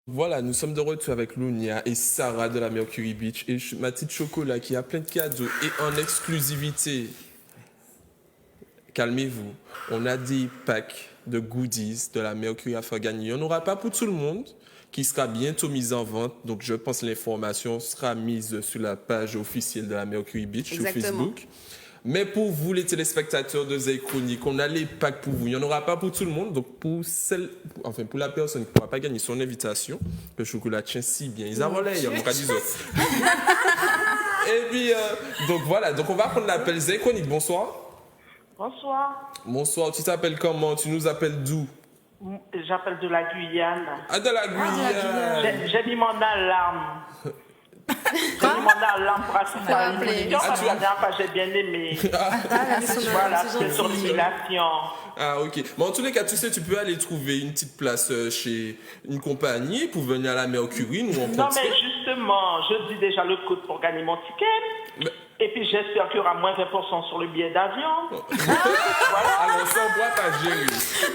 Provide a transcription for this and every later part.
Voilà, nous sommes de retour avec Lunia et Sarah de la Mercury Beach et ma petite Chocolat qui a plein de cadeaux et en exclusivité. Calmez-vous, on a des packs de goodies de la Mercury à faire gagner. Il n'y en aura pas pour tout le monde, qui sera bientôt mise en vente. Donc je pense que l'information sera mise sur la page officielle de la Mercury Beach sur Facebook. Mais pour vous, les téléspectateurs de Zay Chronique, on a les packs pour vous. Il n'y en aura pas pour tout le monde. Donc, pour la personne qui ne pourra pas gagner son invitation, le chocolat tient si bien. Ils avont l'air, il y a mon cas Et puis, donc voilà. Donc, on va prendre l'appel Zay Chronique. Bonsoir. Bonsoir. Bonsoir. Tu t'appelles comment? Tu nous appelles d'où? J'appelle de la Guyane. Ah, de la Guyane. J'ai mis mon alarme. J'ai mis mon alarme pour assister à une émission parce que la dernière fois j'ai bien aimé. Voilà, c'est sur l'immunation. Ah, ok. Mais en tous les cas, tu sais, tu peux aller trouver une petite place chez une compagnie pour venir à la Mercury. Non, mais justement, je dis déjà le code pour gagner mon ticket. Et puis j'espère qu'il y aura moins 20% sur le billet d'avion. Voilà. Alors ça, on ne pourra pas gérer.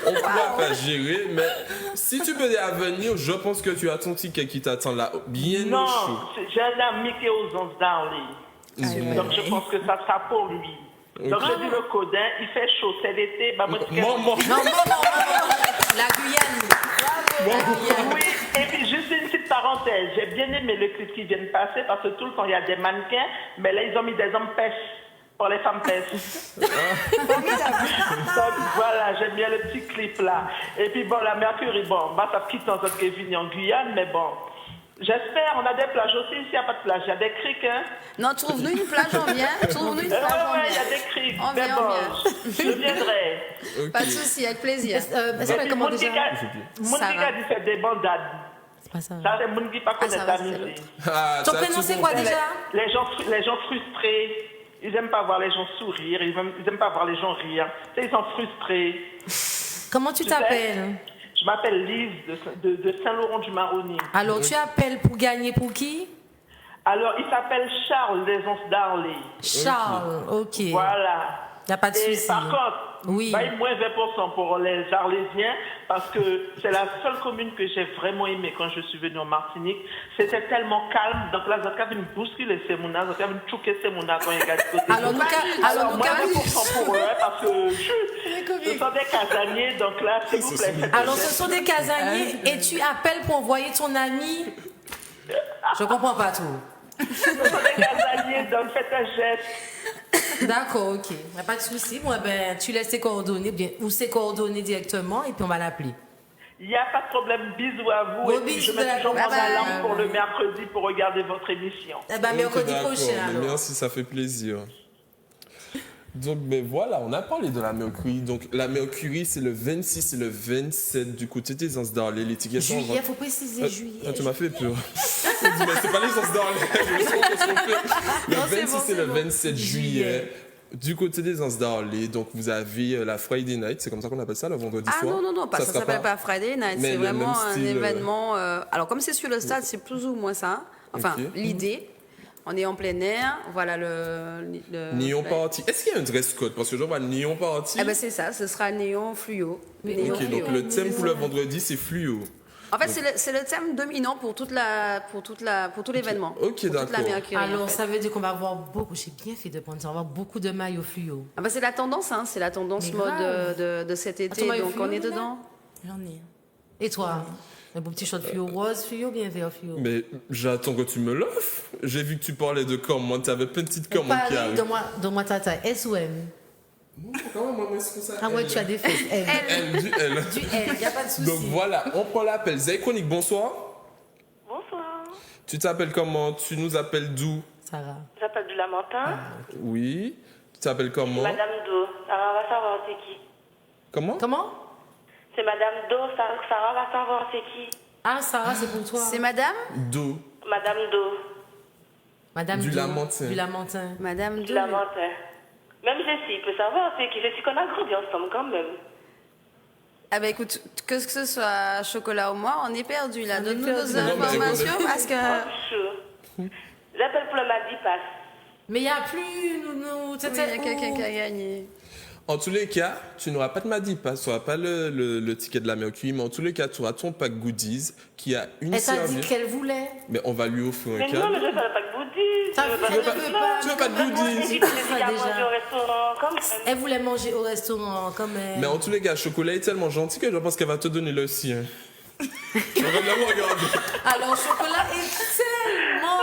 On ne pourra pas gérer, mais si tu venais à venir, je pense que tu as ton ticket qui t'attend là, bien au chaud. Non, j'ai un ami qui est aux Anses d'Arly. Donc je pense que ça sera pour lui. Okay. Donc je dis le code, il fait chaud, c'est l'été. Bah, non, la Guyane. Oui, et puis juste une petite parenthèse, j'ai bien aimé le clip qui vient de passer parce que tout le temps il y a des mannequins, mais là ils ont mis des hommes pêches pour les femmes pêches. Donc voilà, j'aime bien le petit clip là. Et puis bon, la Mercury, bon, bah ça quitte en Kevin en Guyane, mais bon. J'espère, on a des plages aussi, ici il n'y a pas de plage, il y a des criques, hein. Non, trouve-nous une plage, on vient. Trouve-nous une plage, on vient. Il y a des criques, on mais vient, bon, je viendrai. Okay. Pas de souci, avec plaisir. Mon dit fait des bandades. C'est pas ça. Ça, c'est mon qui pas connaître la musique. Ton prénom, c'est quoi déjà? Les gens frustrés. Ils n'aiment pas voir les gens sourire, ils n'aiment pas voir les gens rire. Tu sais, ils sont frustrés. Comment tu Tu sais, t'appelles? Je m'appelle Lise de Saint-Laurent-du-Maroni. Alors, tu appelles pour gagner pour qui? Alors, il s'appelle Charles Desonces d'Arley. Charles, ok. Voilà. Y a pas de Et souci. par contre, Oui. bah, moins 20% pour les Arlésiens, parce que c'est la seule commune que j'ai vraiment aimée quand je suis venue en Martinique. C'était tellement calme. Donc là, Zaka vient me bousculer ces mounas, Zaka vient me choquer ces mounas quand il y a de côté. Alors, Alors, moins 20% pour eux, parce que ce sont des casaniers, donc là, s'il vous plaît. faites Alors, le ce geste. sont des casaniers et tu appelles pour envoyer ton ami. Je comprends pas tout. Ce sont des casaniers, donc faites un geste. D'accord, ok. Y a pas de souci. Bon, ben, tu laisses tes coordonnées, bien, ou ses coordonnées directement, et puis on va l'appeler. Il n'y a pas de problème. Bisous à vous. Gros Et puis, bisous je mets de la- toujours mon Bye bye. alarme pour le mercredi pour regarder votre émission. Eh ben, Ok, mercredi d'accord. prochain, Mais alors. merci, ça fait plaisir. Donc, ben voilà, on a parlé de la Mercury. Donc, la Mercury, c'est le 26 et le 27 du côté des Anses d'Arlé. Les tickets sont en Juillet, vente. faut préciser juillet. Tu m'as fait peur. Je me dis, mais c'est pas les Anses d'Arlé. Je me suis trompé. Le Non, c'est 26 bon, et c'est le bon. 27 juillet. Du côté des Anses d'Arlé, donc vous avez la Friday Night, c'est comme ça qu'on appelle ça, le vendredi Ah soir. non, ça sera s'appelle pas Friday Night, Mais c'est le vraiment même un style, événement. Alors comme c'est sur le stade, c'est plus ou moins ça. Enfin, Ok. l'idée, on est en plein air, voilà le Néon Party. Est-ce qu'il y a un dress code? Parce que je vois Néon Party. Eh ben c'est ça, ce sera néon fluo. Néon Ok, fluo. donc le thème pour le vendredi, c'est fluo. En fait, c'est le thème dominant pour tout l'événement. Ok, pour toute la d'accord. Mercury, en Alors, fait. ça veut dire qu'on va avoir beaucoup, j'ai bien fait de prendre ça, on va avoir beaucoup de maillots fluo. Ah bah, c'est la tendance, hein, c'est la tendance Mais mode grave. de cet Ah, été, ton maillot donc fluo, on est là dedans. J'en ai. Et toi? Un beau petit short fluo rose, fluo, bien vert fluo. Mais j'attends que tu me l'offres. J'ai vu que tu parlais de commandes, tu avais plein de petites commandes qui Paris, arrivent. donne-moi ta taille. S ou M? Non, quand même, moi, c'est ça. Ah ouais, tu as des fesses. M. Elle, du L. Du L, y a pas de souci. Donc voilà, on prend l'appel. Zaïchronique, bonsoir. Bonsoir. Tu t'appelles comment? Tu nous appelles d'où? Sarah. J'appelle du Lamentin. Oui. Tu t'appelles comment? Madame Do. Sarah va savoir c'est qui. Comment? Comment? C'est Madame Do. Sarah va savoir c'est qui. Ah, Sarah, c'est pour toi. C'est madame Do. Madame Do. Madame Du Do. Lamentin. Du Lamentin. Madame Du de... Lamentin. Même Jessie peut savoir c'est qui. Jessie qu'on a grandi ensemble quand même. Ah bah écoute, que ce soit chocolat ou moi, on est perdu là. On est Donne-nous perdu. nos Non, mais informations écoute- parce que... Chaud. J'appelle pour le mardi passe. Mais il n'y a plus, nous, Oui, il y c'était a quelqu'un où? qui a gagné. En tous les cas, tu n'auras pas de Madipa, tu n'auras pas le ticket de la Mercury, mais en tous les cas, tu auras ton pack goodies qui a une Elle t'a dit serviette. qu'elle voulait. Mais on va lui offrir un Mais non, cadeau. mais je ne veux pas de goodies. Ça Je veux fait- pas elle de ne veut goodies. pas. Tu veux pas de Moi, goodies? j'ai dit Ça, qu'il y a déjà. manger au restaurant quand même. Elle voulait manger au restaurant, quand même. Mais en tous les cas, Chocolat est tellement gentil que je pense qu'elle va te donner le sien. On va bien regarder. Alors, Chocolat est tellement...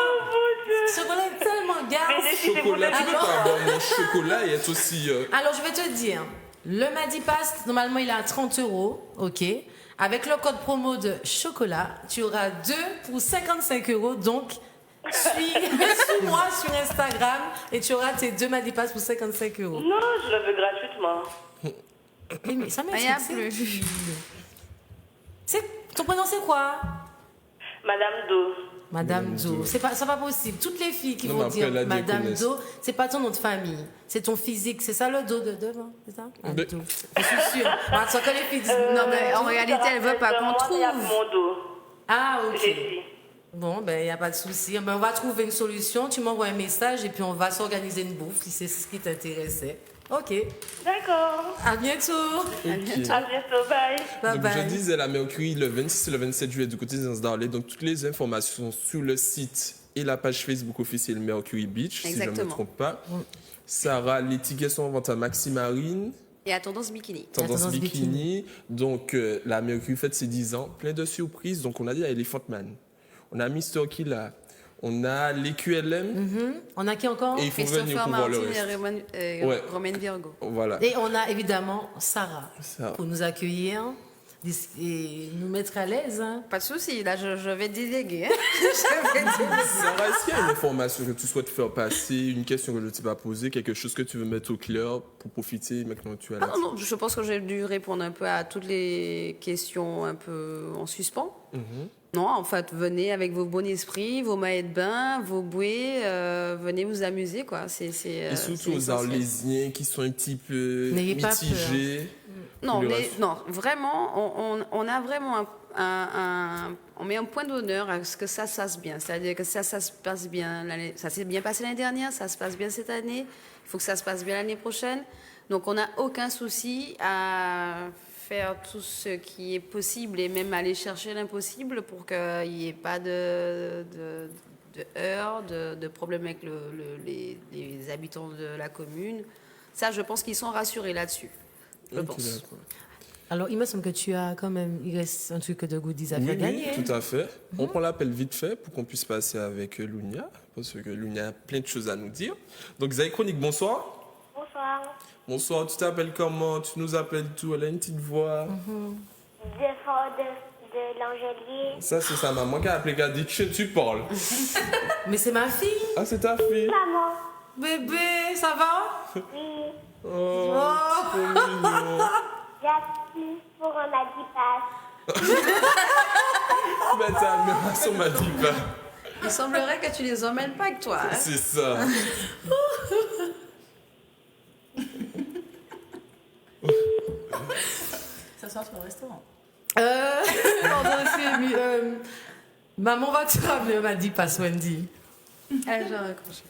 Chocolat est tellement gars. Mais Jessie, c'est Chocolat, tu pour peux le pas avoir mon chocolat et être aussi... Alors, je vais te dire, le Madipass, normalement, il est à 30 €, ok. Avec le code promo de chocolat, tu auras 2 pour 55 €. Donc, suis-moi sur Instagram et tu auras tes 2 Madipass pour 55 €. Non, je le veux gratuitement. Mais ça Il n'y a m'explique. plus. Ton prénom, c'est quoi? Madame Do. Madame Do. C'est pas possible. Toutes les filles qui Non, vont mais après, dire là, Dieu Madame connaisse. Do, c'est pas ton nom de famille. C'est ton physique. C'est ça le dos de devant? C'est ça? Ah, Mais- Do. Je suis sûre. Attends, quand les filles disent Non, mais en réalité, elle veut pas qu'on Moi, il y a trouve. mon dos. Ah, ok. Jessie. Bon, ben, il n'y a pas de souci. Ben, on va trouver une solution. Tu m'envoies un message et puis on va s'organiser une bouffe si c'est ce qui t'intéressait. Ok. D'accord. À bientôt. Ok. À bientôt, bye. Bye Donc, bye. je disais la Mercury le 26 et le 27 juillet du côté des Anses d'Arlé. Donc, toutes les informations sont sur le site et la page Facebook officielle Mercury Beach, si je ne me Exactement. trompe pas. Sarah, les tickets sont en vente à Maxi Marine, Et à tendance bikini. Tendance Tendance Bikini. Donc, la Mercury fête ses 10 ans. Plein de surprises. Donc, on a dit à Elephant Man. On a Mr. Killa. On a les QLM. On a qui encore? Et il faut venir Christopher pour voir le Martin reste. et Ouais. Romaine Virgo. Voilà. Et on a évidemment Sarah Sarah. pour nous accueillir et nous mettre à l'aise. Hein. Pas de souci, là je vais déléguer. Hein. Je vais déléguer. Sarah, est-ce qu'il y a une information que tu souhaites faire passer, une question que je t'ai pas posée, quelque chose que tu veux mettre au clair pour profiter maintenant que tu es Ah là? non, non, je pense que j'ai dû répondre un peu à toutes les questions un peu en suspens. Non, en fait, venez avec vos bons esprits, vos maillots de bain, vos bouées, venez vous amuser, quoi. Et surtout c'est aux essentiel. Arlésiens qui sont un petit peu N'ayez pas peur. mitigés. Non, Le mais reste. non, vraiment, on a vraiment on met un point d'honneur à ce que ça se passe bien. C'est-à-dire que ça se passe bien. Ça s'est bien passé l'année dernière, ça se passe bien cette année. Il faut que ça se passe bien l'année prochaine. Donc, on n'a aucun souci à faire tout ce qui est possible et même aller chercher l'impossible pour qu'il n'y ait pas de heurts, de problèmes avec les habitants de la commune. Ça, je pense qu'ils sont rassurés là-dessus. Je Ok, pense. d'accord. Alors, il me semble que tu as quand même, il reste un truc de goodies à Oui, faire oui, gagner. tout à fait. On prend l'appel vite fait pour qu'on puisse passer avec Lunia, parce que Lunia a plein de choses à nous dire. Donc, Zay Chronique, bonsoir. Bonsoir. Bonsoir, tu t'appelles comment? Tu nous appelles tout? Elle a une petite voix. De l'Angelier. Ça, c'est sa maman qui a appelé, qui a dit que tu parles. Mais c'est ma fille. Ah, c'est ta fille? Maman. Bébé, ça va? Oui. Oh, trop mignon. J'appuie pour un Madipass. Mais ta mère, m'a dit pas. Il semblerait que tu les emmènes pas avec toi. Hein. C'est ça. Ça sort au restaurant. Pardon, c'est maman va te rappeler, m'a dit pas Wendy. Ah, j'ai raccroché.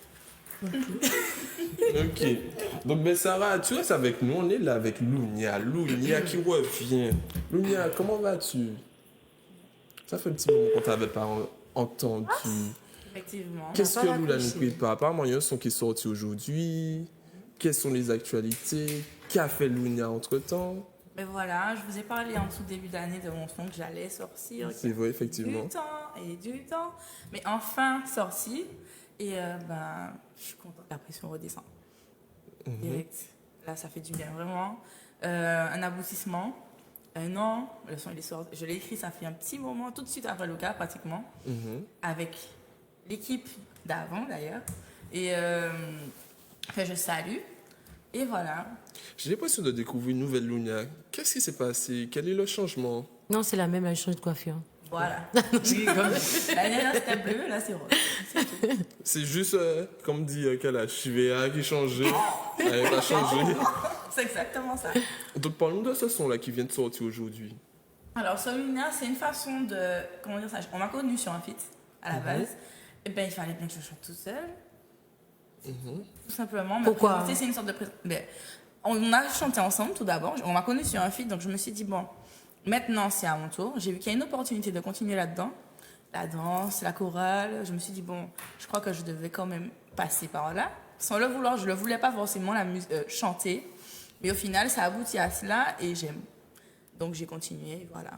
Ok. Donc, ben, Sarah, tu restes avec nous. On est là avec Lunia. Lunia qui revient. Lunia, comment vas-tu? Ça fait un petit moment qu'on t'avait pas entendu. Effectivement. Qu'est-ce on que va Lula nous raccrocher. prépare? Apparemment, il y a un son qui est sorti aujourd'hui. Quelles sont les actualités? Qu'a fait Lunia entre-temps? Mais voilà, je vous ai parlé en tout début d'année de mon son que j'allais sortir. C'est vrai, effectivement. Du temps. Mais enfin sorti. Et ben, je suis contente. La pression redescend. Direct. Là, ça fait du bien, vraiment. Un aboutissement. Un an. Le son, il est sorti. Je l'ai écrit, ça fait un petit moment, tout de suite après le cas, pratiquement. Avec l'équipe d'avant, d'ailleurs. Et que je salue. Et voilà. J'ai l'impression de découvrir une nouvelle Lunia. Qu'est-ce qui s'est passé? Quel est le changement? Non, c'est la même, elle change de coiffure. Voilà. La dernière, c'était bleu, là, c'est rose. C'est tout. C'est juste, comme dit quel âge? Chivea qui changeait. Elle n'a pas changé. C'est exactement ça. Donc, parle-nous de ce son-là qui vient de sortir aujourd'hui. Alors, Solina, c'est une façon de. Comment dire ça? On m'a connue sur un feat, à la base. Et ben, il fallait bien que je chante toute seule. Tout simplement. Me Pourquoi? présenter, c'est une sorte de. Ben, on a chanté ensemble tout d'abord. On m'a connue sur un feat, donc je me suis dit, bon, maintenant c'est à mon tour. J'ai vu qu'il y a une opportunité de continuer là-dedans. La danse, la chorale. Je me suis dit, bon, je crois que je devais quand même passer par là. Sans le vouloir, je ne le voulais pas forcément chanter. Mais au final, ça aboutit à cela et j'aime. Donc j'ai continué, voilà.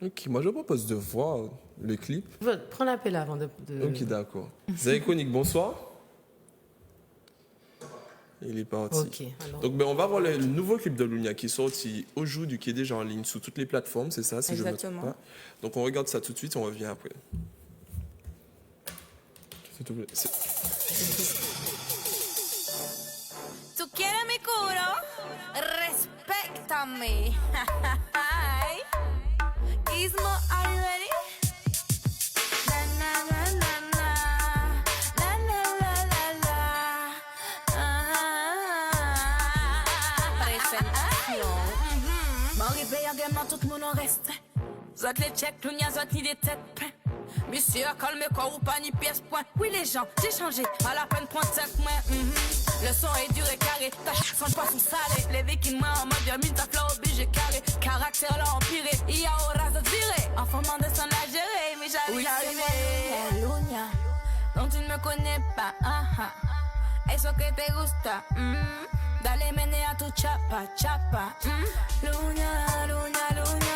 Ok, moi je propose de voir le clip. Prends l'appel avant de... Ok, d'accord. Zay Chronique, bonsoir. Il est parti. Ok, alors. Donc, ben, on va voir le nouveau clip de Lunia qui est sorti aujourd'hui, qui est déjà en ligne sur toutes les plateformes, c'est ça, si je ne me trompe Exactement. pas. Donc, on regarde ça tout de suite, on revient après. S'il te plaît. ¿Tú quieres mi curo? Respéctame. Gizmo, are you ready? Na na na na na. La la la la la. Presentación. M'arrive également tout le monde en reste. Zot les check, l'unia zot ni des têtes pleines. Monsieur, calme quoi ou pas ni pièce point. Oui les gens, j'ai changé, à la peine prendre 5 mois. Le son est dur et carré, ta change pas sous salé. Les vikings moi en mode bien mis ta fleur obligé carré. Caractère là empiré, il y a horas de virer. Enfant m'en descend la gérer, mais j'arrive arrivé. Lunia, donc tu ne me connais pas. Eso que te gusta, dale menea tu chapa, chapa. Lunia, Lunia, Lunia.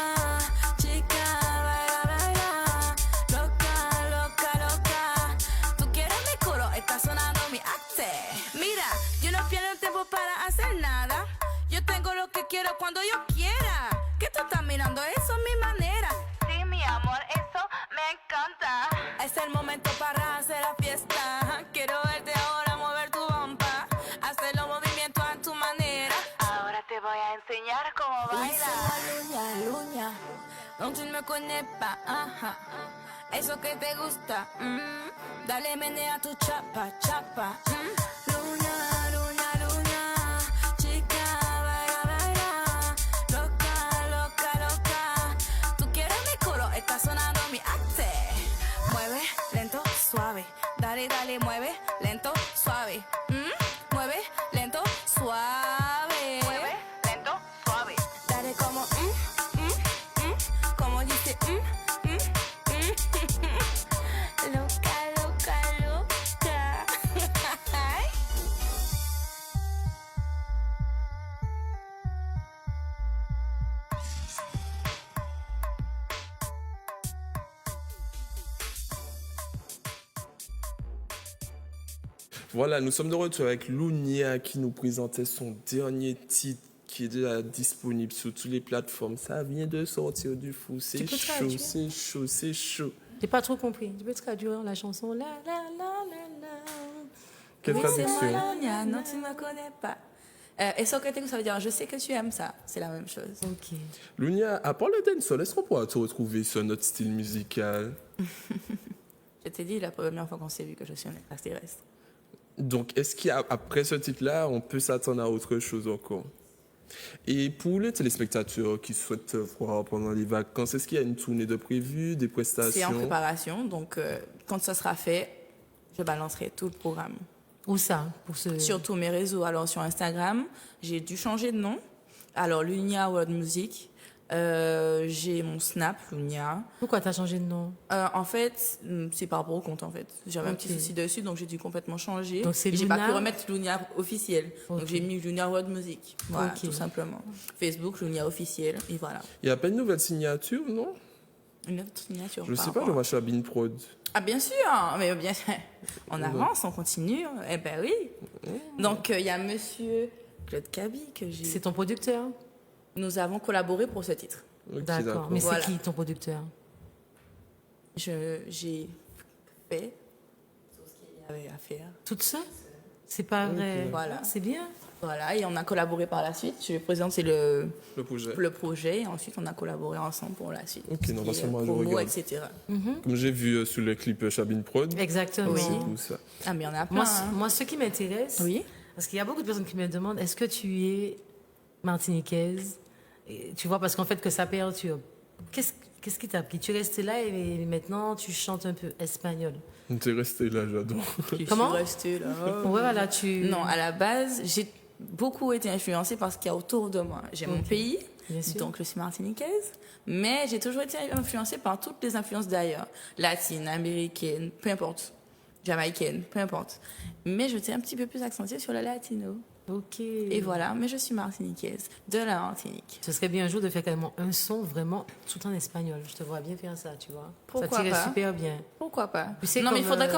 Para hacer nada, yo tengo lo que quiero cuando yo quiera. ¿Qué tú estás mirando? Eso es mi manera. Sí, mi amor, eso me encanta. Es el momento para hacer la fiesta. Quiero verte ahora mover tu bomba, hacer los movimientos a tu manera. Ahora te voy a enseñar cómo bailar. Luña, luña, Donc tu ne me connais pas, Eso que te gusta, Dale menea tu chapa, chapa, Luna, luna, luna, chica, baila, baila, loca, loca, loca. Tú quieres mi culo, está sonando mi arte. Mueve, lento, suave, dale, dale, mueve, lento, suave, mueve, lento, suave, mueve, lento, suave. Dale como, como dice, loca, loca, loca. Voilà, nous sommes de retour avec Lunia qui nous présentait son dernier titre qui est déjà disponible sur toutes les plateformes. Ça vient de sortir du fou. C'est peux chaud, traduire? c'est chaud, c'est chaud. J'ai pas trop compris. Tu peux traduire la chanson la la la la la. Quelle Oui, c'est traduction? moi, Lunia, non, tu ne me connais pas. Eso que te gusta, ça veut dire je sais que tu aimes ça. C'est la même chose. Ok. Lunia, à part le dancehall, est-ce qu'on pourra te retrouver sur notre style musical? Je t'ai dit la première fois qu'on s'est vu que je suis un extraterrestre. Donc, est-ce qu'après ce titre-là, on peut s'attendre à autre chose encore? Et pour les téléspectateurs qui souhaitent voir pendant les vacances, est-ce qu'il y a une tournée de prévue, des prestations? C'est en préparation, donc quand ça sera fait, je balancerai tout le programme. Où ça pour ce... Sur tous mes réseaux. Alors sur Instagram, j'ai dû changer de nom. Alors Lunia World Music. J'ai mon Snap, Lunia. Pourquoi t'as changé de nom? En fait, c'est par rapport au compte, en fait. J'avais un Ok. petit souci dessus, donc j'ai dû complètement changer. Donc, c'est Et j'ai pas Luna. pu remettre Lunia officiel. Ok. Donc j'ai mis Lunia World Music. Voilà, Ok. tout simplement. Facebook, Lunia officiel, et voilà. Il n'y a pas une nouvelle signature, non? Une autre signature. Je ne par sais pas, je rapport vois Chabine Prod. Ah bien sûr, mais bien on avance, on continue. Eh ben oui. Donc il y a Monsieur Claude Cabi que j'ai. C'est ton producteur? Nous avons collaboré pour ce titre. Ok, D'accord. Mais Voilà. c'est qui ton producteur? J'ai fait tout ce qu'il y avait à faire. Toute seule? C'est pas vrai. Voilà. C'est bien. Voilà, et on a collaboré par la suite. Je vais présenter Le projet. le projet et ensuite on a collaboré ensemble pour la suite. Ok, Tout ce non, qui parce est que moi, je promo, regarde. etc. Comme j'ai vu sur le clip Chabine Prod. Exactement. Oui. C'est tout ça. Ah mais il y en a plein. Moi, hein. moi, ce qui m'intéresse, Oui. parce qu'il y a beaucoup de personnes qui me demandent, est-ce que tu es martiniquaise? Et tu vois, parce qu'en fait, que ça perturbe. Qu'est-ce qui t'a pris? Tu es resté là et maintenant tu chantes un peu espagnol. T'es resté là, j'adore. Je Comment? suis restée là. Ouais, voilà, tu... Non, à la base, j'ai beaucoup été influencée par ce qu'il y a autour de moi. J'ai mon pays, Bien sûr. donc je suis martiniquaise, mais j'ai toujours été influencée par toutes les influences d'ailleurs. Latine, américaine, peu importe. Jamaïcaine, peu importe. Mais je t'ai un petit peu plus accentuée sur le latino. Ok. Et voilà, mais je suis martiniquaise, de la Martinique. Ce serait bien un jour de faire carrément un son vraiment tout en espagnol. Je te vois bien faire ça, tu vois. Pourquoi ça tirait pas super bien. Pourquoi pas? Puis c'est Non, mais il comme, faudrait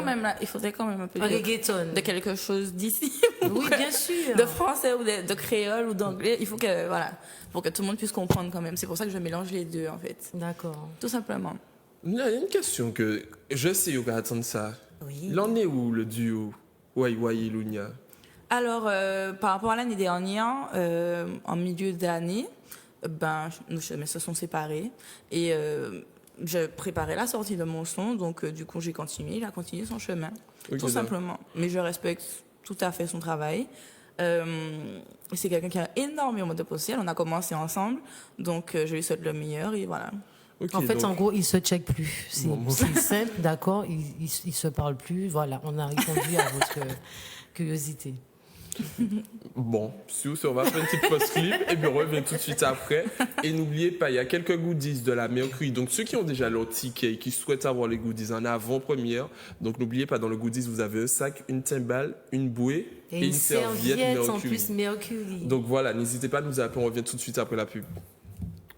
quand même, un peu Un reggaeton. de quelque chose d'ici. Oui, bien sûr. De français ou de créole ou d'anglais. Il faut que, voilà, pour que tout le monde puisse comprendre quand même. C'est pour ça que je mélange les deux, en fait. D'accord. Tout simplement. Il y a une question que je sais, on va attendre ça. Oui. Il en est où le duo Wai Wai et Lunia? Alors, par rapport à l'année dernière, en milieu d'année, nos chemins se sont séparés et je préparais la sortie de mon son, donc du coup j'ai continué, il a continué son chemin, Ok, tout simplement. Mais je respecte tout à fait son travail. C'est quelqu'un qui a énormément de potentiel, on a commencé ensemble, donc je lui souhaite le meilleur et voilà. Ok, En fait, donc, en gros, ils se checkent plus. C'est Bon, c'est simple, d'accord. Ils se parlent plus. Voilà, on a répondu à votre curiosité. bon, sur ce, on va faire une petite pause clip et puis on revient tout de suite après. Et n'oubliez pas, il y a quelques goodies de la Mercury. Donc ceux qui ont déjà leur ticket et qui souhaitent avoir les goodies en avant-première, donc n'oubliez pas, dans le goodies, vous avez un sac, une timbale, une bouée Et une serviette en Mercury. plus Mercury. Donc voilà, n'hésitez pas à nous appeler, on revient tout de suite après la pub.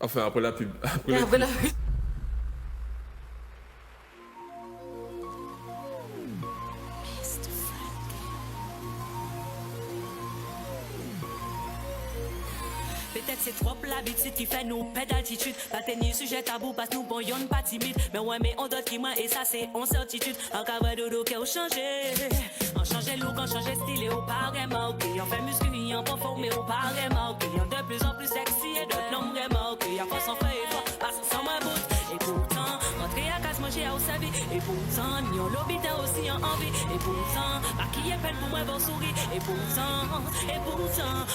Enfin, après la pub. Après Et la après, là, Peut-être c'est trop l'habitude qui fait nous perdre d'altitude. Pas tenir sujet tabou parce que nous bon y'en pas timide. Mais ouais mais on d'autres qui moins et ça c'est on certitude. En cas de dodo qui a changé. On change look, on change style et on pas vraiment ok. On fait muscu, on pas formé, on pas vraiment ok. On de plus en plus sexy et de longue vraiment ok. On fait son fait et fort parce que sans ma bouche. sexy en envie. Et pourtant, pas qui est belle pour moi, vos souris. Et pourtant,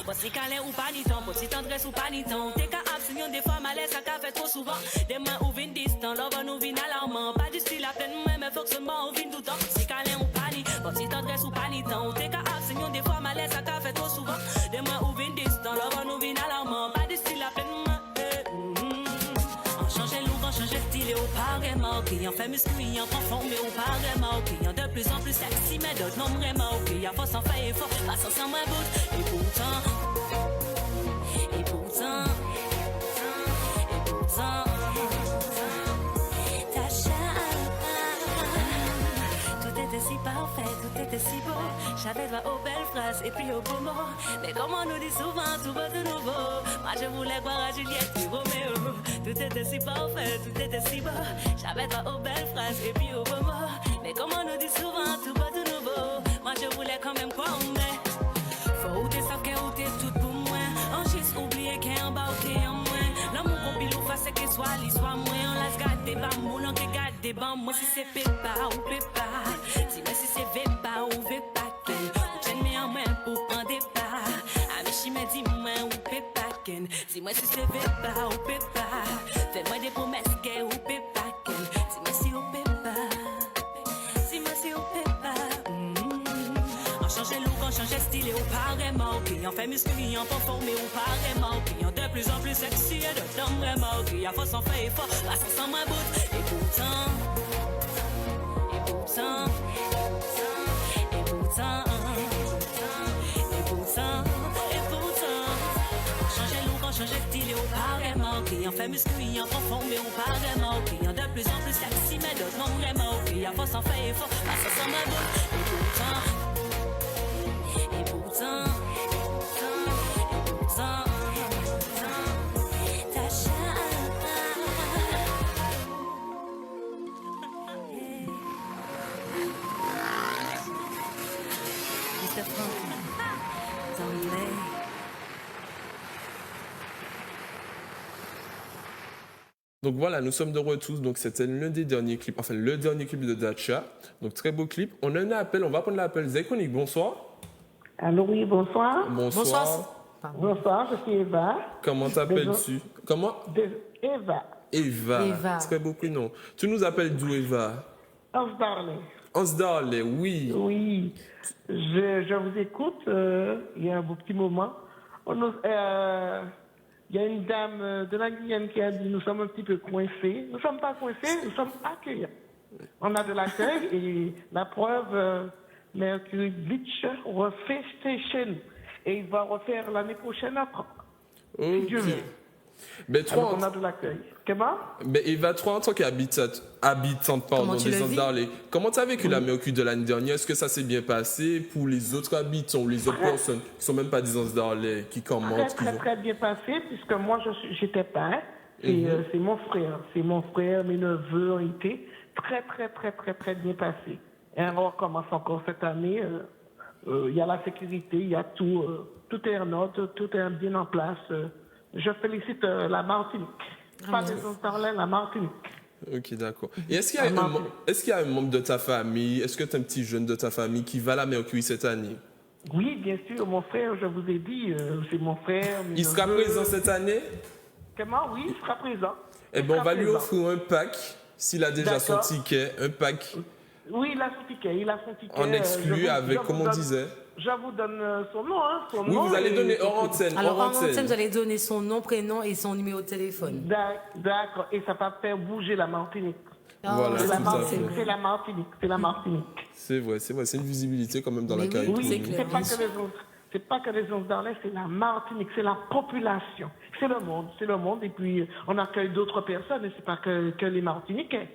voici câlin ou panitant, petite tendresse ou panitant. T'es qu'à absinion des fois, malaise, ça qu'a fait trop souvent. Des mains ou vin distant, l'homme nous vin alarmant. Pas du style à pleine main, mais faut que seulement on vin tout le temps. Voici câlin ou panitant, petite tendresse ou panitant. T'es qu'à absinion des fois, malaise, ça qu'a fait trop souvent. Des mains ou vin distant, l'homme nous vin alarmant. Pas du style à pleine main. Changer look, on change style et au pareillement. Qui en fait muscu, en prend forme et au pareillement. Qui en de plus en plus sexy, mais d'autres non vraiment. Qui a force en fait effort, pas sans s'en bout. Et pourtant, Tasha, tout était si parfait, tout était si beau. J'avais droit aux belles phrases et puis aux beaux mots. Mais comme on nous dit souvent, tout va de nouveau. Moi je voulais croire à Juliette et Roméo. Tout était si parfait, tout était si beau. J'avais droit aux belles phrases et puis aux beaux mots. Mais comme on nous dit souvent, tout va de nouveau. Moi je voulais quand même croire, mais faut ou t'es savent ou t'es tout pour moi. On juste oublié qu'est en bas ou qu'est en moins. L'amour qu'on pile ou face c'est que soit l'histoire moins. On laisse garder bas, mon on que garder bas. Moi si c'est pépa ou pépa. Dis-moi si c'est vépa ou vépa. J'aime bien en main pour prendre des pas. Amichi me dis-moi ou pépa. Dis-moi si c'est vépa ou pépa. Fais-moi des promesses qu'est ou pépa. Dis-moi si ou pépa. Dis-moi si ou pépa. On change look, on change style et au pareillement. Qui en fait muscu, en performé ou pareillement. Qui en de plus en plus sexy et de temps vraiment. Qui a force en fait effort, là ça sent ma bout. Et pourtant, changer look, on change style et au pareillement. Qui en fait muscu, en performé ou pareillement. Qui en de plus en plus sexy mais d'autres non vraiment. Qui a force en fait effort, là ça sent ma bout. Et pourtant, Tasha, Mr. Franklin, Darley. Donc voilà, nous sommes de retour. Donc c'était l'un des derniers clips, enfin le dernier clip de Dacha. Donc très beau clip. On a un appel, on va prendre l'appel. Zéconique, bonsoir. Allô, oui, bonsoir. Bonsoir. Bonsoir, je suis Eva. Comment t'appelles-tu? Comment? Eva. Eva. Très beau prénom. Tu nous appelles d'où, Eva? Osdarley. Osdarley, oui. Oui. Je vous écoute. Il y a un beau petit moment. Il y a une dame de la Guyane qui a dit nous sommes un petit peu coincés. Nous ne sommes pas coincés, nous sommes accueillants. On a de l'accueil et la preuve, Mercury Beach refait Station. Et il va refaire l'année prochaine après. Si Dieu veut. Mais alors on a de l'accueil. Comment? Mais Eva, toi, en tant qu'habitante des Osdarley, comment tu as vécu la Mercury de l'année dernière? Est-ce que ça s'est bien passé pour les autres habitants ou les autres personnes qui ne sont même pas des Osdarley, qui commentent? Très bien passé, puisque moi, j'étais pas. C'est mon frère. C'est mon frère, mes neveux ont été très bien passés. Et on recommence encore cette année. Il y a la sécurité, il y a tout. Tout est en ordre, tout est bien en place. Je félicite la Martinique. Pas les Osdarley, la Martinique. Ok, d'accord. Et est-ce qu'il y a un membre de ta famille, est-ce que tu as un petit jeune de ta famille qui va à la Mercury cette année? Oui, bien sûr, mon frère, je vous ai dit, c'est mon frère. Il sera présent cette année? Comment? Oui, il sera présent. Eh bien, on va lui offrir un pack, s'il a déjà son ticket, un pack. Oui, il a son ticket. En exclu avec, comme on disait. Je vous donne son nom. Son oui, nom vous allez donner hors antenne. Alors, hors antenne, vous allez donner son nom, prénom et son numéro de téléphone. D'accord. Et ça va faire bouger la Martinique. Voilà, c'est la Martinique. C'est vrai. C'est une visibilité quand même dans la Caraïbe. Oui, c'est pas que les Osdarley, c'est la Martinique, c'est la population. C'est le monde. Et puis, on accueille d'autres personnes, et c'est pas que les Martiniquais.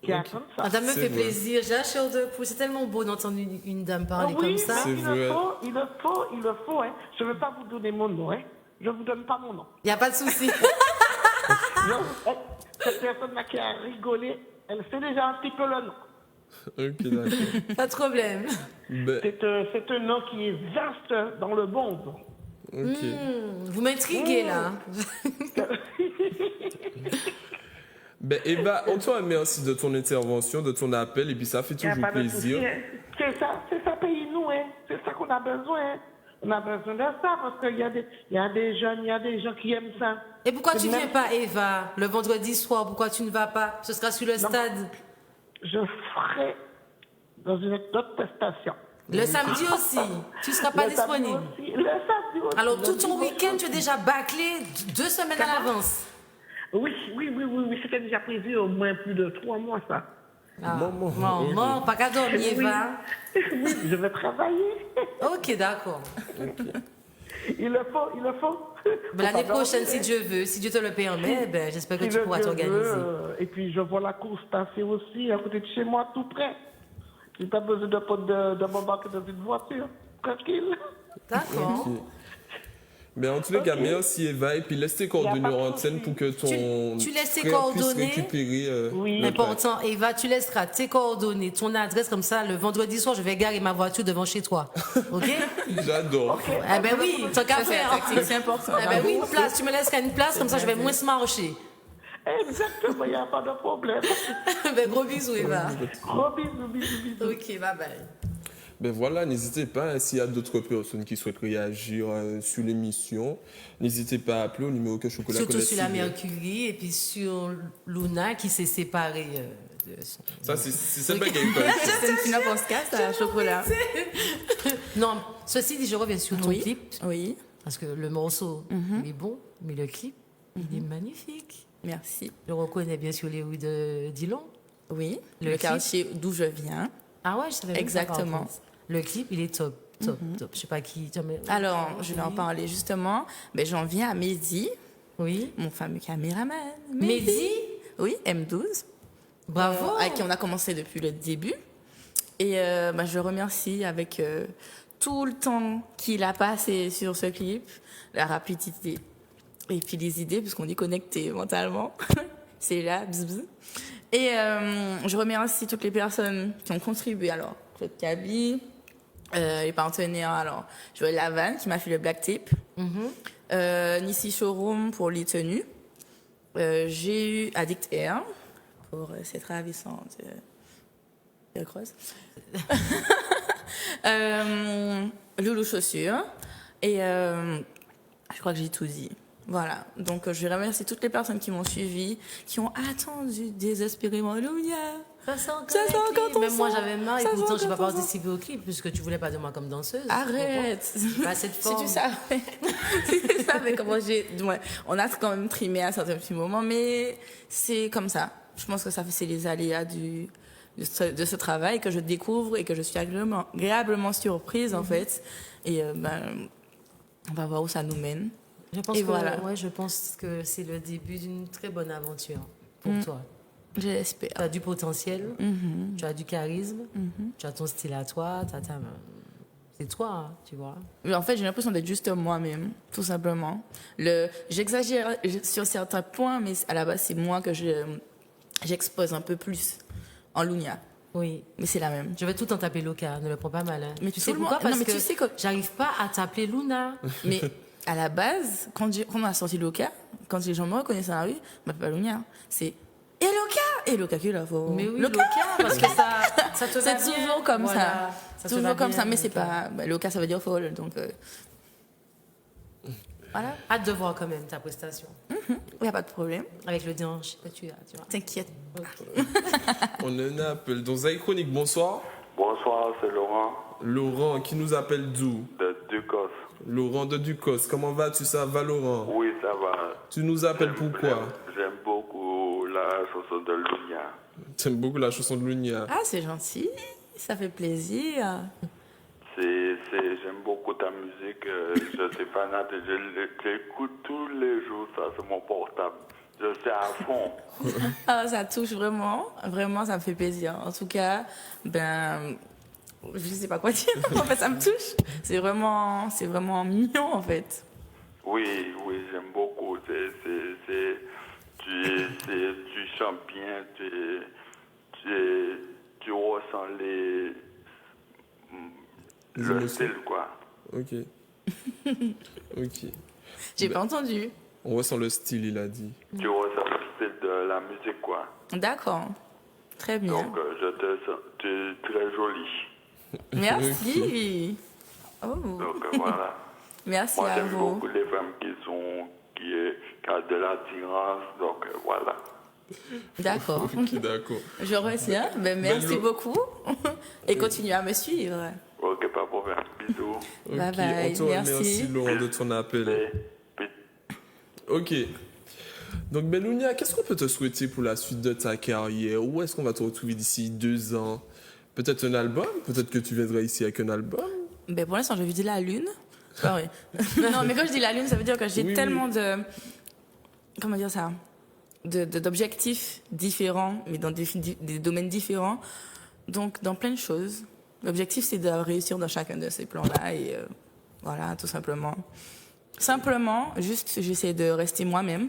Ça me fait plaisir. J'ai la chair de poule. C'est tellement beau d'entendre une dame parler comme ça. Il le faut. Hein. Je ne veux pas vous donner mon nom. Hein. Je ne vous donne pas mon nom. Il n'y a pas de souci. Cette personne-là qui a rigolé, elle sait déjà un petit peu le nom. Ok, d'accord. Pas de problème. C'est un nom qui est vaste dans le monde. Vous m'intriguez là. Ben, Eva, on te remercie de ton intervention, de ton appel, et puis ça fait Y a toujours pas de plaisir. souci, hein. C'est ça, paye-nous, hein. C'est ça qu'on a besoin, hein. On a besoin de ça parce qu'il y a des jeunes, il y a des gens qui aiment ça. Et pourquoi tu Même- viens pas, Eva, le vendredi soir? Pourquoi tu ne vas pas? Ce sera sur le stade. Je ferai dans une autre prestation. Le samedi aussi. Tu ne seras pas Le samedi disponible. aussi, le samedi aussi. Alors, Le tout ton dimanche week-end, tu es aussi. déjà bâclé 2 semaines à l'avance. Oui, c'était déjà prévu au moins plus de 3 mois, ça. Ah, maman, pas qu'à dormir, Eva. Oui, je vais travailler. Ok, d'accord. Il le faut. Ben, l'année Faut pas prochaine, dormir, si Dieu veut, si Dieu te le permet, ben, j'espère que Si tu le pourras Dieu t'organiser. veut, et puis je vois la course passer aussi à côté de chez moi, tout près. J'ai pas besoin de m'embarquer dans une voiture. Tranquille. D'accord. Ok. Ben, en tous les cas, merci Eva, et puis laisse tes coordonnées pas de en antenne souci. pour que ton Tu laisses tes frère coordonnées? puisse récupérer Oui. le Important, Eva, tu laisseras tes coordonnées, ton adresse, comme ça, le vendredi soir, je vais garer ma voiture devant chez toi. Ok? pack. J'adore. Eh ben oui, tant qu'à Ça, c'est la faire. tactique, c'est important. Eh ben oui, une place, tu me laisseras une place, comme ça, je vais moins se marcher. Exactement, il n'y a pas de problème. Ben, gros bisous, Eva. Gros bisous. Ok, bye bye. Ben voilà, n'hésitez pas, hein, s'il y a d'autres personnes qui souhaitent réagir sur l'émission, n'hésitez pas à appeler au numéro que Chocolat Surtout connaît sur si la bien. Mercury et puis sur Luna qui s'est séparée de son... Ça, c'est pas game time. C'est une finale podcast à chocolat. Non, ceci dit, je reviens sur ton Oui. clip, Oui, parce que le morceau, il est bon, mais le clip, il est magnifique. merci. Je reconnais bien sûr les rues de Dillon. Oui, Le le clip. quartier d'où je viens. Ah ouais, je savais même pas, Exactement. par contre. Le clip, il est top. Je sais pas qui... Alors, je vais en parler justement. Ben, j'en viens à Mehdi, Oui. mon fameux caméraman. Mehdi, Oui, M12. bravo. Avec qui on a commencé depuis le début. Et je le remercie avec tout le temps qu'il a passé sur ce clip, la rapidité et puis les idées, puisqu'on est connecté mentalement. C'est là, bzz, bzz. Et je remercie toutes les personnes qui ont contribué. Alors, Claude Cabi, les partenaires. Alors, Joël Lavanne qui m'a fait le black tape. Nissi Showroom pour les tenues. J'ai eu Addict Air pour cette ravissante creuse. Loulou Chaussures. Et je crois que j'ai tout dit. Voilà. Donc, je remercie toutes les personnes qui m'ont suivi, qui ont attendu désespérément. Louia. Ça sent Ça sent quand on Même moi, sent. j'avais marre et Ça pourtant, sent j'ai pas quand on participé au clip puisque tu voulais pas de moi comme danseuse. Arrête. Pas assez de Si forme. tu savais. Si tu savais comment j'ai. Ouais, on a quand même trimé à certains petits moments, mais c'est comme ça. Je pense que ça c'est les aléas de ce travail que je découvre et que je suis agréablement surprise en fait. Et on va voir où ça nous mène. Je pense Et que, voilà. ouais, je pense que c'est le début d'une très bonne aventure pour toi. Je l'espère. Tu as du potentiel, tu as du charisme, tu as ton style à toi, c'est toi, hein, tu vois. Mais en fait, j'ai l'impression d'être juste moi-même, tout simplement. J'exagère sur certains points, mais à la base, c'est moi que j'expose un peu plus en Lunia. Oui. Mais c'est la même. Je vais tout en taper Loca, ne le prends pas mal. Hein. Mais tu tout sais le pourquoi? monde- Parce non, mais que tu sais que- j'arrive pas à t'appeler Luna. Mais à la base, quand on a sorti Loca, quand les gens me reconnaissent dans la rue, je m'appelle Lunia. C'est « Et Loca !» Et Loca qui est là, faut... Mais oui, Loca Loca, parce que ça te va C'est bien. toujours comme Voilà, ça. te va Toujours comme bien, ça, mais c'est donc, pas... Loca, ça veut dire folle, donc... Voilà, Hâte de voir quand même ta prestation. il n'y a pas de problème. Avec le déhanché que tu as, tu vois. T'inquiète. On a un appel. Dans Zay Chronique, bonsoir. Bonsoir, c'est Laurent Laurent, qui nous appelle d'où? de Ducos. Laurent de Ducos. Comment vas-tu? Ça va, Laurent? Oui, ça va. Tu nous appelles pourquoi? J'aime beaucoup la chanson de Lunia. J'aime beaucoup la chanson de Lunia. Ah, c'est gentil. Ça fait plaisir. J'aime beaucoup ta musique. Je suis fanatique. J'écoute tous les jours. Ça, c'est mon portable. Je suis à fond. Ah, ça touche vraiment. Vraiment, ça me fait plaisir. En tout cas, je sais pas quoi dire. En fait, ça me touche. C'est vraiment mignon, en fait. Oui, j'aime beaucoup. Tu chantes bien. Tu ressens le émotions. style, quoi. Ok. Ok. J'ai pas entendu. On ressent le style, il a dit. Tu ressens le style de la musique, quoi. D'accord. Très bien. Donc, tu es très jolie. Merci. Oh. Donc, voilà. Merci Moi, à j'aime vous. beaucoup les femmes qui ont de l'attirance, donc voilà. D'accord. Ok, d'accord. Je retiens. Ben, merci beaucoup. Et continuez à me suivre. Ok, pas de problème. Bisous. Ok, Bye bye, on te merci. remercie, Laurent, de ton appel. Ok. Donc, Belounia, qu'est-ce qu'on peut te souhaiter pour la suite de ta carrière? Où est-ce qu'on va te retrouver d'ici 2 ans? Peut-être un album? Peut-être que tu viendras ici avec un album? Ben, pour l'instant, je vis la lune. C'est pas vrai. Non, mais quand je dis la lune, ça veut dire que j'ai tellement de... Comment dire ça? D'objectifs différents, mais dans des domaines différents. Donc, dans plein de choses. L'objectif, c'est de réussir dans chacun de ces plans-là. Et voilà, tout simplement. Simplement, juste, j'essaie de rester moi-même.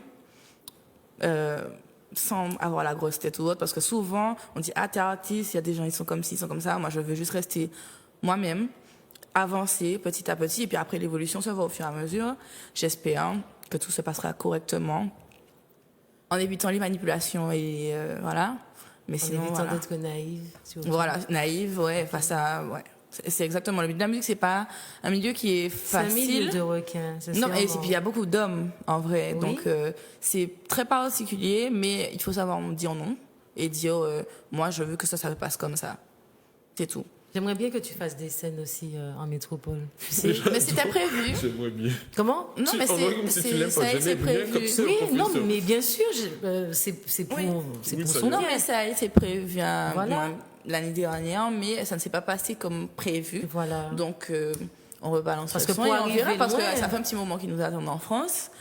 Sans avoir la grosse tête ou autre. Parce que souvent, on dit, ah, t'es artiste, il y a des gens, ils sont comme ci, ils sont comme ça. Moi, je veux juste rester moi-même. Avancer petit à petit, et puis après l'évolution se va au fur et à mesure. J'espère que tout se passera correctement en évitant les manipulations et voilà. Mais En sinon, évitant voilà. d'être naïve. Voilà, naïve, ouais, face à, ouais. C'est exactement le milieu de la musique, c'est pas un milieu qui est facile. C'est un milieu de requins. Non, et puis il y a beaucoup d'hommes en vrai, Oui. donc c'est très particulier, mais il faut savoir dire non et dire moi je veux que ça se passe comme ça, c'est tout. J'aimerais bien que tu fasses des scènes aussi en métropole. Tu sais. Mais c'était prévu. J'aimerais bien. Comment? Non, mais c'est prévu. Oui, non, mais bien sûr, c'est pour, c'est pour son Non, bien. mais ça a été prévu Voilà. l'année dernière, mais ça ne s'est pas passé comme prévu. Voilà. Donc, on rebalance Parce le que son pour et on verra, arriver parce que loin- ça fait un petit moment qu'ils nous attendent en France.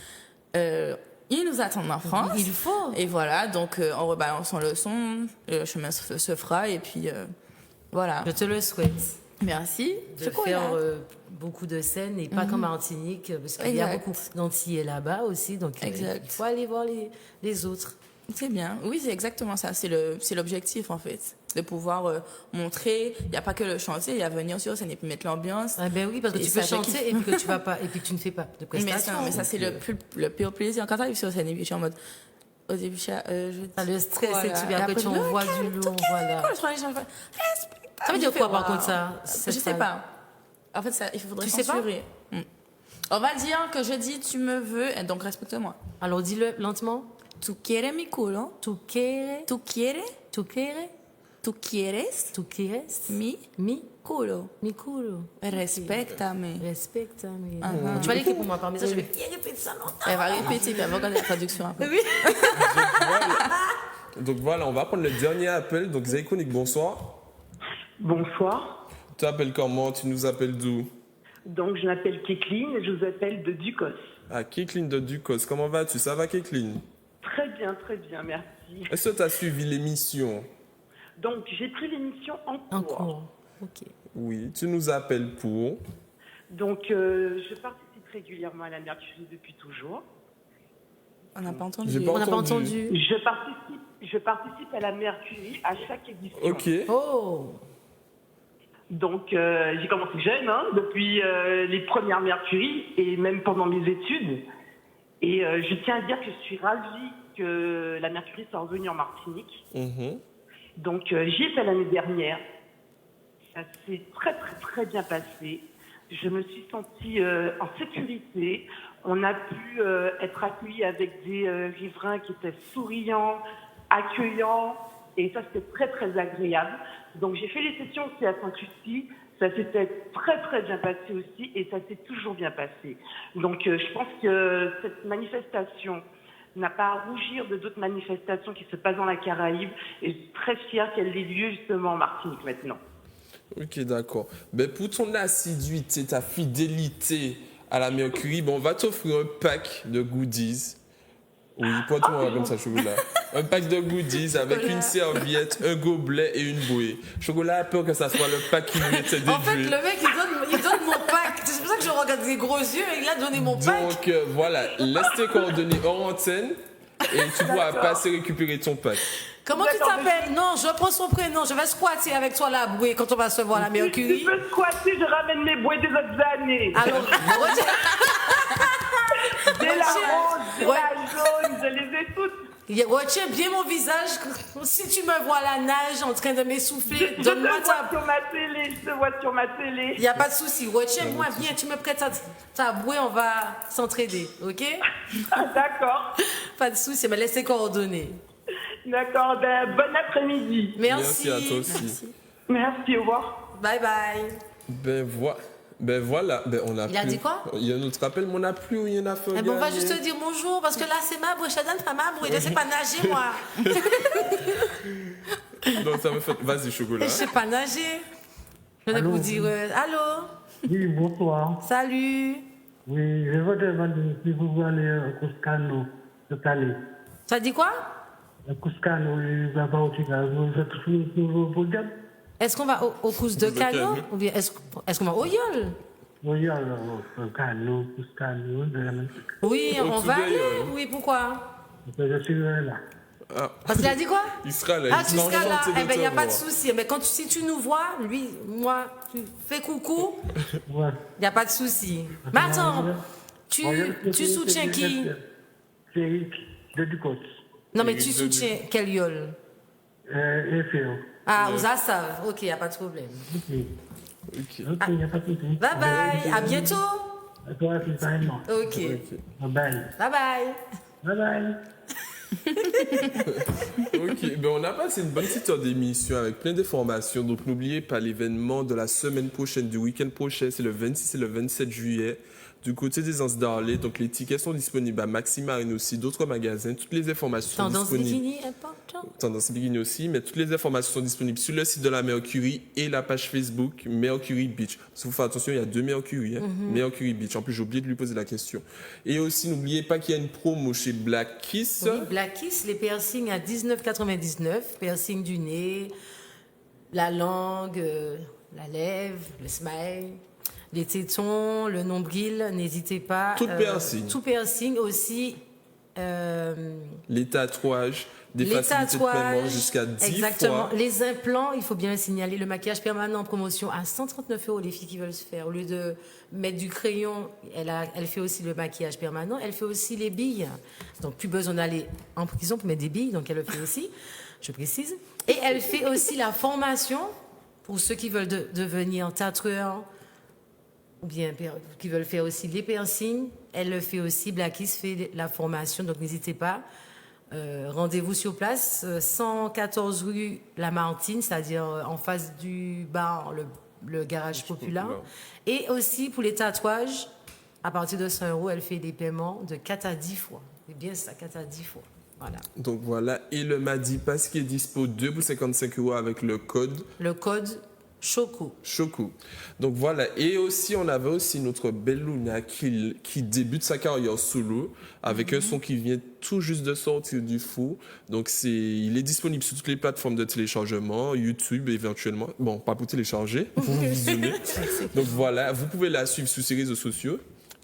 Ils nous attendent en France. Il faut. Et voilà, donc en rebalançant le son, le chemin se fera et puis voilà. Je te le souhaite. Merci. De faire beaucoup de scènes et pas comme Martinique, parce qu'il y a Exact. beaucoup d'Antillais là-bas aussi, donc Exact. il faut aller voir les autres. C'est bien. Oui, c'est exactement ça. C'est l'objectif, en fait. De pouvoir montrer. Il n'y a pas que le chanter, il y a venir sur scène et puis mettre l'ambiance. Ah ben oui, parce que Et tu peux ça, chanter et puis que tu vas pas, et puis que tu ne fais pas de prestations. Mais ça, c'est le pire plaisir. Quand tu arrives sur scène et puis je suis en mode. Au début, le stress, voilà. et tu Et viens après, après, tu envoies du long, voilà. Ça veut dire quoi, par contre, ça? Je sais pas. En fait, ça, il faudrait Tu sais pas? censurer. On va dire que je dis tu me veux, et donc respecte-moi. Alors, dis-le lentement. Tu quieres mi culo? Tu quieres? Tu quieres? Tu quieres? Tu quieres? Tu quieres? Mi culo. Mi culo. Respectame. Respectame. Uh-huh. Tu vas l'écrire pour moi par message, je vais répéter ça longtemps. Elle va répéter, puis elle va regarder la traduction après. Oui. Donc voilà, on va prendre le dernier appel. Donc Zaïkonik, bonsoir. Bonsoir. Tu t'appelles comment? Tu nous appelles d'où? Donc, je m'appelle Kékline et je vous appelle de Ducos. Ah, Kékline de Ducos. Comment vas-tu? Ça va, Kékline? Très bien, merci. Est-ce que tu as suivi l'émission? Donc, j'ai pris l'émission en cours. En cours, ok. Oui, tu nous appelles pour... Donc, je participe régulièrement à la Mercury depuis toujours. On n'a pas entendu. J'ai pas On n'a pas entendu. entendu. Je participe à la Mercury à chaque édition. Ok. Oh. Donc, j'ai commencé jeune, depuis les premières Mercury et même pendant mes études. Et je tiens à dire que je suis ravie que la Mercury soit revenue en Martinique. Mhm. Donc, j'y étais l'année dernière. Ça s'est très bien passé. Je me suis sentie en sécurité. On a pu être accueillis avec des riverains qui étaient souriants, accueillants. Et ça, c'était très agréable. Donc, j'ai fait les sessions aussi à Saint-Lucie. Ça s'était très bien passé aussi et ça s'est toujours bien passé. Donc, je pense que cette manifestation n'a pas à rougir de d'autres manifestations qui se passent dans la Caraïbe. Et je suis très fière qu'elle ait lieu justement en Martinique maintenant. Ok, d'accord. Ben, pour ton assiduité, ta fidélité à la Mercury, on va t'offrir un pack de goodies. Oui, pas tout le monde comme ça, chocolat. Un pack de goodies avec une serviette, un gobelet et une bouée. Chocolat a peur que ça soit le pack qui lui était dédié. En fait, le mec, il donne mon pack. C'est pour ça que je regarde des gros yeux et il a donné mon pack. Donc, voilà, laisse tes coordonnées hors antenne et tu pourras passer récupérer ton pack. Comment tu t'appelles? Non, je prends son prénom. Je vais squatter avec toi la bouée quand on va se voir à la Mercury. Tu peux squatter, je ramène mes bouées des autres années. Alors, Dès la rose, dès la jaune, je les ai toutes. Retiens bien mon visage. Si tu me vois à la nage en train de m'essouffler, Je donne-moi te vois ta... sur ma télé, je te vois sur ma télé. Il n'y a pas de souci. Retiens-moi bien. Tu me prêtes ta bouée, on va s'entraider. OK? Ah, d'accord. Pas de souci, mais laissez coordonner. D'accord, ben, bon après-midi. Merci. Merci à toi aussi. Merci, au revoir. Bye bye. Ben voilà, on a Il a plus. dit quoi? Il y a un autre appel, mais on n'a plus rien à faire. Eh ben, on va juste te dire bonjour, parce que là, c'est ma bouée. Je te donne pas ma bouée. Je sais pas nager, moi. Donc ça me fait. Vas-y, chocolat. Je sais pas nager. Je vais vous dire allô? Oui, bonsoir. Salut. Oui, je veux demander si vous voulez aller au Cuscano cette année. Ça dit quoi? Le Cuscano, il va pas au Chicago. Vous êtes sur le programme? Est-ce qu'on va au course de canot? Ou bien est-ce qu'on va au yol? Oui, alors, Cuscano, Oui, on va Au-dessus aller. de Oui, pourquoi? Je suis là. Parce qu'il a dit quoi? Il sera là. Ah, il tu sera seras là. enchanté Eh bien, il n'y a te pas de voir. souci. Mais si tu nous vois, lui, moi, tu fais coucou. Il n'y a pas de souci. Mais attends, tu soutiens qui? C'est de Ducos. Non, mais tu soutiens quel yol? FEO. Ah, aux Assav. Ok, il n'y a pas de problème. Ok, il n'y a pas de souci. Bye bye. À bientôt. À toi, c'est pareillement. Ok. Bye. Bye bye. Bye bye. Ok, ben on a passé une bonne petite heure d'émission avec plein d'informations. Donc n'oubliez pas l'événement de la semaine prochaine, du week-end prochain, c'est le 26 et le 27 juillet. Du côté des Anses d'Arlé, donc les tickets sont disponibles à Maxi Marine aussi, d'autres magasins. Toutes les informations sont Tendance disponibles. bikini, important. Tendance Bikini aussi, mais toutes les informations sont disponibles sur le site de la Mercury et la page Facebook Mercury Beach. Si vous faites attention, il y a 2 Mercury, hein. Mercury Beach. En plus, j'ai oublié de lui poser la question. Et aussi, n'oubliez pas qu'il y a une promo chez Black Kiss. Oui, Black Kiss, les piercings à 19,99. Piercing du nez, la langue, la lèvre, le smile, les tétons, le nombril, n'hésitez pas. Tout piercing. Tout piercing aussi. Les tatouages, des Les facilités de paiement tatouages, jusqu'à 10 exactement. fois. Les implants, il faut bien le signaler. Le maquillage permanent en promotion à 139 €, les filles qui veulent se faire. Au lieu de mettre du crayon, elle fait aussi le maquillage permanent. Elle fait aussi les billes. Donc, plus besoin d'aller en prison pour mettre des billes. Donc, elle le fait aussi, je précise. Et elle fait aussi la formation pour ceux qui veulent devenir tatoueurs ou bien qui veulent faire aussi les piercings. Elle le fait aussi. Blackis fait la formation. Donc, n'hésitez pas. Rendez-vous sur place, 114 rue Lamartine, c'est-à-dire en face du bar, le garage populaire. Et aussi pour les tatouages, à partir de 100 €, elle fait des paiements de 4 à 10 fois. C'est bien ça, 4 à 10 fois. Voilà. Donc voilà, et le Madipass qui est dispo 2 pour 55 € avec le code. Le code Choco. Choco. Donc voilà, et aussi on avait aussi notre belle Luna qui débute sa carrière solo avec un son qui vient tout juste de sortir du four. Donc il est disponible sur toutes les plateformes de téléchargement, YouTube éventuellement. Bon, pas pour télécharger, pour visionner. Donc voilà, vous pouvez la suivre sur ses réseaux sociaux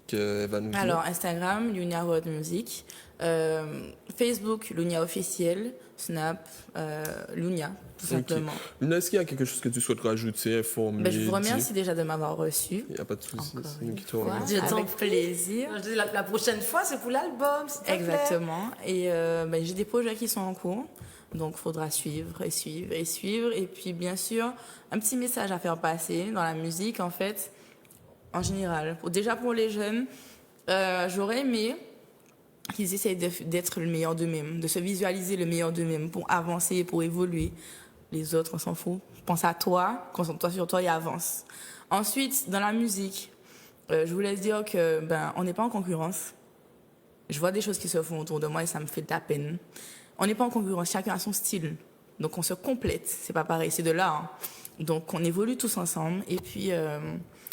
qu'elle va nous dire. Alors Instagram, Lunia Road Music, Facebook, Lunia officiel, Snap, Lunia, tout simplement. Luna, est-ce qu'il y a quelque chose que tu souhaites rajouter, informer? Ben, je vous remercie déjà de m'avoir reçu. Il n'y a pas de souci, c'est nous qui te Voilà, remercions. avec plaisir. Je dis, la prochaine fois, c'est pour l'album, s'il te plaît. Exactement. Et ben, j'ai des projets qui sont en cours. Donc, il faudra suivre et suivre et suivre. Et puis, bien sûr, un petit message à faire passer dans la musique, en fait, en général. Déjà pour les jeunes, j'aurais aimé qu'ils essayent d'être le meilleur d'eux-mêmes, de se visualiser le meilleur d'eux-mêmes pour avancer, pour évoluer. Les autres, on s'en fout. Pense à toi, concentre-toi sur toi et avance. Ensuite, dans la musique, je vous laisse dire que on n'est pas en concurrence. Je vois des choses qui se font autour de moi et ça me fait de la peine. On n'est pas en concurrence, chacun a son style. Donc on se complète, c'est pas pareil, c'est de l'art. Donc on évolue tous ensemble. Et puis,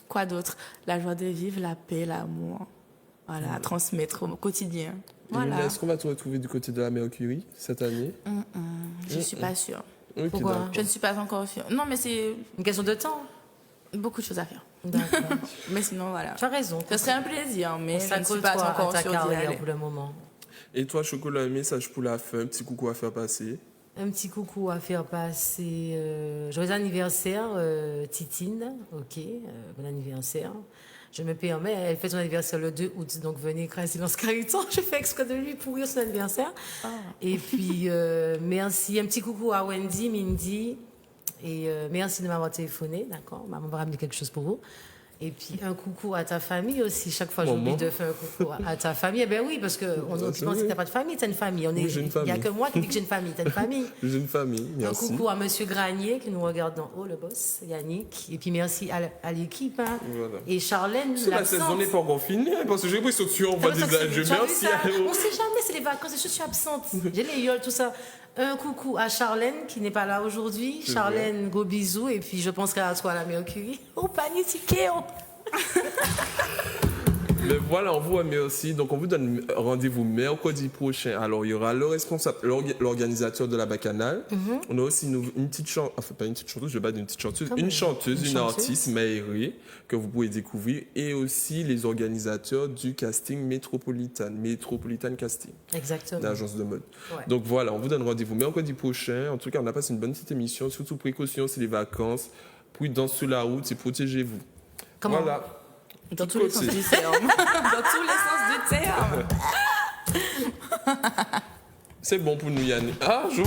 quoi d'autre? La joie de vivre, la paix, l'amour. Voilà, à transmettre au quotidien. Voilà. Est-ce qu'on va te retrouver du côté de la Mercury cette année? Je ne suis pas sûre. Okay, Pourquoi? d'accord. Je ne suis pas encore sûre. Non, mais c'est une question de temps. Beaucoup de choses à faire. D'accord. Mais sinon, voilà. Tu as raison. Ce serait un plaisir, mais je ne suis pas pas encore ta sûre d'y carrière aller. pour le moment. Et toi, Chocolat, un message pour la fin, un petit coucou à faire passer. Un petit coucou à faire passer. Joyeux anniversaire, Titine. Ok, bon anniversaire. Je me permets, elle fait son anniversaire le 2 août, donc venez écraser dans ce carton. Je fais exprès de lui pourrir son anniversaire. Et puis, merci. Un petit coucou à Wendy, Mindy. Et merci de m'avoir téléphoné, d'accord? Maman va ramener quelque chose pour vous. Et puis, un coucou à ta famille aussi. Chaque fois, j'oublie de faire un coucou à ta famille. Eh bien oui, parce qu'on pense que tu n'as pas de famille, tu as une famille. Il n'y a que moi qui dis que j'ai une famille. Tu as une famille. J'ai une famille, merci. Un coucou à Monsieur Granier qui nous regarde d'en haut, le boss, Yannick. Et puis, merci à l'équipe. Hein. Voilà. Et Charlène, la saison n'est pas encore finie, parce que j'ai l'impression que tu envoies des âges. Merci. On ne sait jamais, c'est les vacances, je suis absente. J'ai les yoles, tout ça. Un coucou à Charlène qui n'est pas là aujourd'hui. Charlène, gros bisous. Et puis je penserai à toi à la Mercury. Oh, panier ticket. Mais voilà, on vous remercie. Donc, on vous donne rendez-vous mercredi prochain. Alors, il y aura le responsable, l'organisateur de la bacchanale. On a aussi une petite chanteuse, enfin, pas une petite chanteuse, je vais pas dire une petite chanteuse, une chanteuse, une artiste, Maëri, que vous pouvez découvrir. Et aussi les organisateurs du casting Metropolitan Casting. Exactement. D'agence de mode. Ouais. Donc, voilà, on vous donne rendez-vous mercredi prochain. En tout cas, on a passé une bonne petite émission. Surtout précaution, c'est les vacances. Prudence sur la route et protégez-vous. Comment? Voilà. Dans tous les sens du terme. Dans tous les sens du terme. C'est bon pour nous, Yannick. Ah, je...